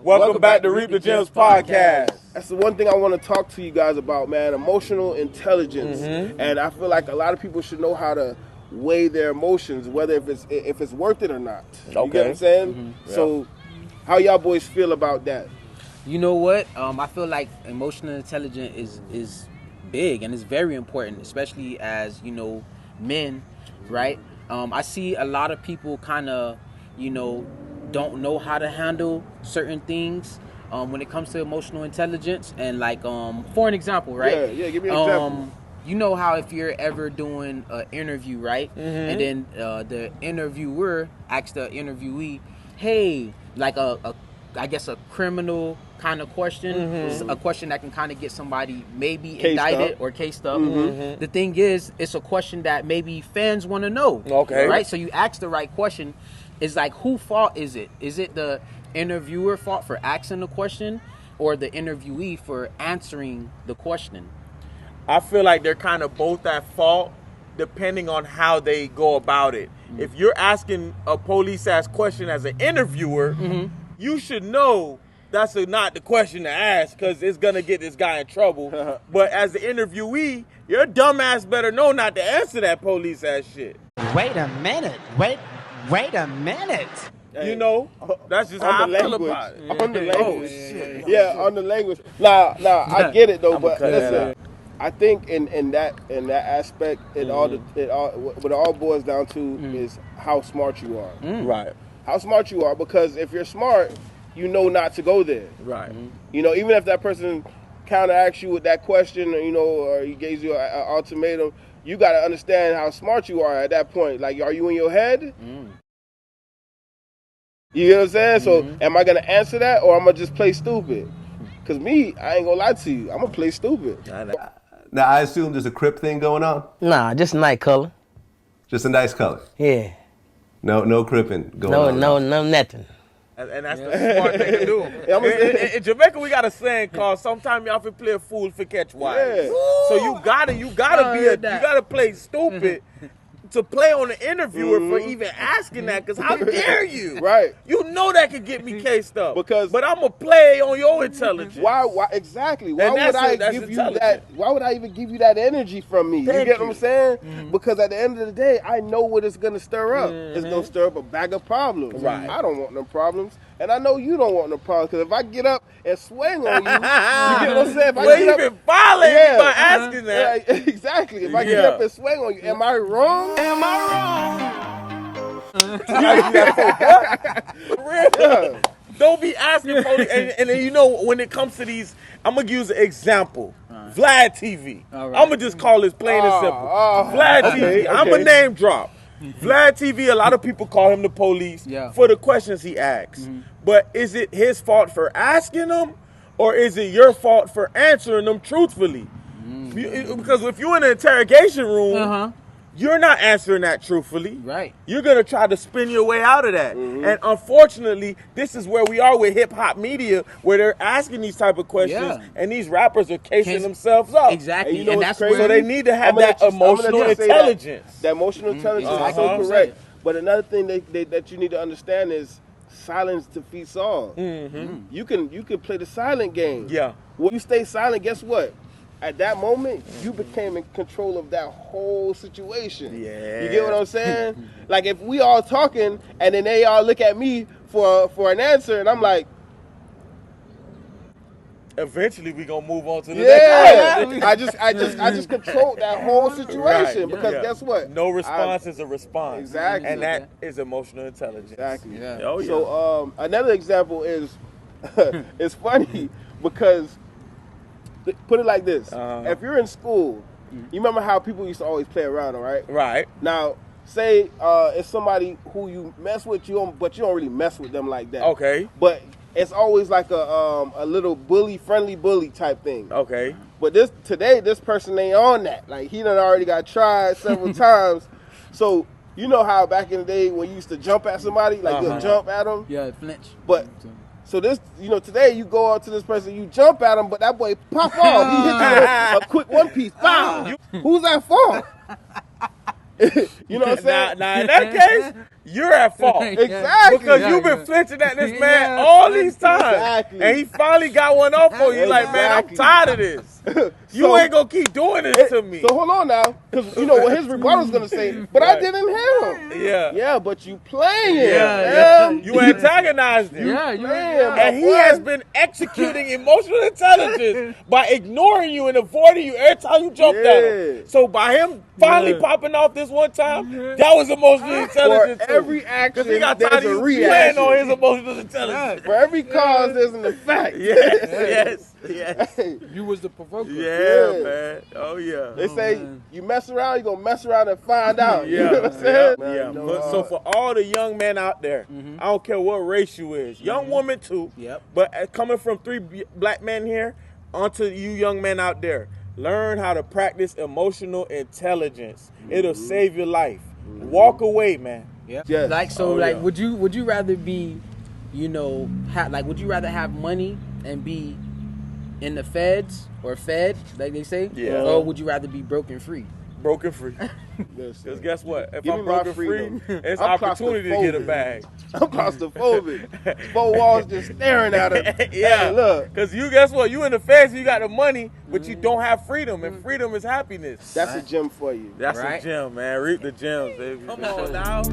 Welcome back to Reap the Gems podcast. That's the one thing I want to talk to you guys about, man. Emotional intelligence, and I feel like a lot of people should know how to weigh their emotions, whether if it's worth it or not. You get what I'm saying? So, how y'all boys feel about that? You know what? I feel like emotional intelligence is big and it's very important, especially as, you know, men, right? I see a lot of people kind of, you know, don't know how to handle certain things when it comes to emotional intelligence. And like, for an example, right? Yeah, give me an example. You know how if you're ever doing an interview, right? And then the interviewer asks the interviewee, hey, like I guess a criminal kind of question, a question that can kind of get somebody maybe indicted or cased up. The thing is, it's a question that maybe fans want to know. Okay. Right? So you ask the right question. It's like, whose fault is it? Is it the interviewer fault for asking the question or the interviewee for answering the question? I feel like they're kind of both at fault depending on how they go about it. If you're asking a police-ass question as an interviewer, you should know that's not the question to ask because it's going to get this guy in trouble. But as the interviewee, your dumbass better know not to answer that police-ass shit. Wait a minute. Wait a minute. You know, that's just how I feel about it. On the language. Oh, shit. Yeah, on the language. Nah, I get it though, but listen, I think in that aspect, what it all boils down to is how smart you are. Right. How smart you are, because if you're smart, you know not to go there. Right. You know, even if that person counteracts you with that question, or, you know, or he gives you an ultimatum, you got to understand how smart you are at that point. Like, are you in your head? You know what I'm saying? So, am I going to answer that, or am I just play stupid? Because me, I ain't going to lie to you. I'm going to play stupid. Now, I assume there's a Crip thing going on? Nah, just night color. Just a nice color? Yeah. No cripping going on? No, nothing. And that's the smart thing to do. In Jamaica, we got a saying called "Sometimes y'all can play a fool for catch wise." Yeah. So you gotta play stupid to play on the interviewer for even asking that. Because how dare you? Right. You know that could get me cased up. But I'm gonna play on your intelligence. Why exactly? Why would I give you that? Why would I even give you that energy from me? You get what I'm saying? Because at the end of the day, I know what it's gonna stir up. It's gonna stir up a bag of problems. Right. I don't want no problems, and I know you don't want no problems. Because if I get up and swing on you, you get what I'm saying? If I get even violate me by asking that. Yeah, exactly. If I get up and swing on you, am I wrong? Am I wrong? Yeah. Don't be asking police. And then, you know, when it comes to these, I'm going to use an example. Vlad TV. I'm going to just call this plain and simple. Vlad TV. I'm going to name drop. Vlad TV, a lot of people call him the police for the questions he asks. But is it his fault for asking them, or is it your fault for answering them truthfully? Because if you're in an interrogation room, you're not answering that truthfully. Right. You're going to try to spin your way out of that. And unfortunately, this is where we are with hip-hop media, where they're asking these type of questions, and these rappers are casing themselves up. Exactly. And you know what's crazy? So they need to have that emotional intelligence. That emotional intelligence is so correct. But another thing that you need to understand is silence defeats all. You can play the silent game. Yeah. When you stay silent, guess what? At that moment, you became in control of that whole situation. Yeah. You get what I'm saying? Like, if we all talking and then they all look at me for an answer, and I'm like, eventually we gonna move on to the next. I just controlled that whole situation because guess what? No response is a response. Exactly. And that is emotional intelligence. Exactly. Yeah. Oh, yeah. So another example is, it's funny because, put it like this: if you're in school, you remember how people used to always play around, all right? Right. Now, say it's somebody who you mess with, but you don't really mess with them like that. Okay. But it's always like a little friendly bully type thing. Okay. But this person ain't on that. Like, he done already got tried several times. So you know how back in the day when you used to jump at somebody, like you'll jump at them. Yeah, flinch. But so this, you know, today you go up to this person, you jump at him, but that boy pop off. He hit you with a quick one piece. Bam! Who's that for? You know what I'm saying? Now in that case, you're at fault. Exactly. Because you've been flinching at this man all these times. Exactly. And he finally got one off on you. Like, man, I'm tired of this. You ain't going to keep doing this to me. So hold on now. Because you know what his rebuttal is going to say, but I didn't hit him. Yeah. Yeah, but you playing him. Yeah. You antagonized him. And he has been executing emotional intelligence by ignoring you and avoiding you every time you jumped at him. So by him finally popping off this one time, that was emotional intelligence. For every action, he got there's tired of a you reaction. playing on his emotional intelligence. For every cause, there's an effect. Yes. You was the provoker. Yeah, man. Oh, yeah. They say you mess around, you're going to mess around and find out. Yeah. You know what I'm saying? Yeah. So for all the young men out there, I don't care what race you is, young woman too, but coming from 3 black men here, onto you young men out there, learn how to practice emotional intelligence. It'll save your life. Walk away, man. Yeah. Yes. Like would you rather be, you know, would you rather have money and be in the feds or fed, like they say? Yeah. Or would you rather be broken free? Broken free. Because guess what? If Give I'm me my broken free, freedom. it's I'm opportunity to get a bag. I'm claustrophobic. 4 walls just staring at him. Yeah. Hey, look. Because you, guess what? You in the feds, you got the money, but you don't have freedom. And freedom is happiness. That's a gem for you. That's a gem, man. Reap the gems, baby. Come on now.